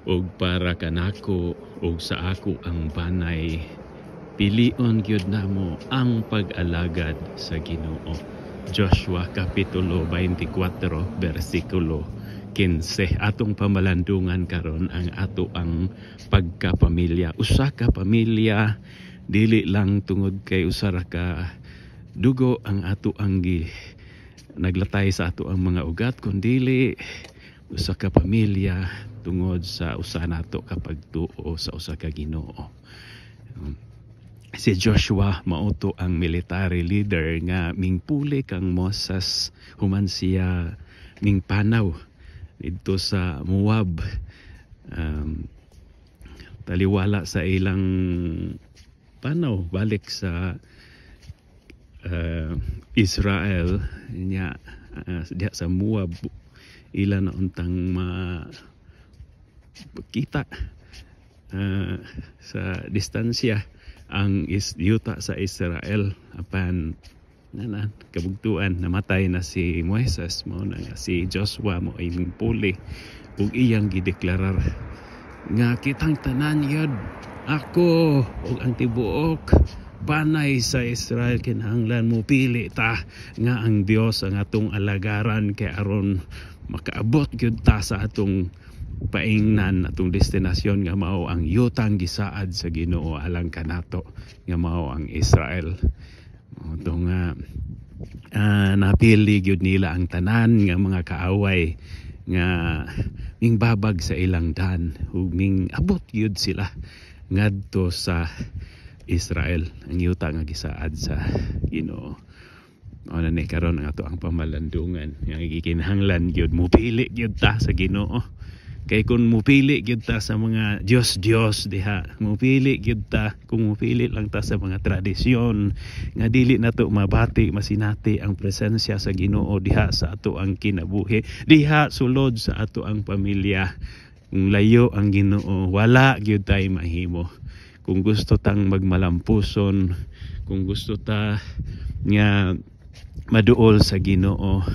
ug para kanako ug sa ako ang banay. Pilion gyud namo ang pag-alagad sa Ginoo. Joshua Kapitulo 24 versikulo 15. Atong pamalandungan karon ang ato ang pagkapamilya. Usa ka pamilya dili lang tungod kay usa ra ka dugo ang ato ang naglatay sa ato ang mga ugat, kundi usa ka pamilya tungod sa usa nato ka pagtuo sa usa ka Ginoo. Si Joshua mauto ang military leader nga mingpuli kang Moses human siya ning panaw dito sa Moab. Taliwala sa ilang panaw balik sa Israel niya diha sa Moab ila na untang makita sa distansya ang yuta sa Israel apan kabugtuan namatay na si Moises mo na si Joshua mo ay puli ug iyang gideklarar nga kitang tanan yun ako ug ang tibuok banay sa Israel kinahanglan mo pili ta nga ang Dios ang atong alagaran kay aron makaabot gyud ta sa atong paingnan atong destinasyon nga mao ang yutang gisaad sa Ginoo alang kanato nga mao ang Israel. Ito nga napili gyud nila ang tanan nga mga kaaway nga ming babag sa ilang dan ug ming abot gyud sila ngadto sa Israel ang yuta nga gisaad sa Ginoo. Mao na ni karon ang ato ang pamalandungan nga gikinahanglan gyud mupili gyud ta sa Ginoo. Kay kung mupili gyud ta sa mga Diyos diha, mupili gyud ta, kung mupili lang ta sa mga tradisyon nga dili nato mabati masinati ang presensya sa Ginoo diha sa ato ang kinabuhi, diha sulod sa ato ang pamilya. Kung layo ang Ginoo, wala gyud tay mahimo. Kung gusto tang magmalampuson, kung gusto ta nga maduol sa Ginoo,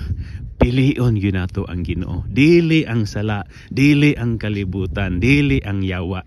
pilion gyud nato ang Ginoo. Dili ang sala, dili ang kalibutan, dili ang yawa.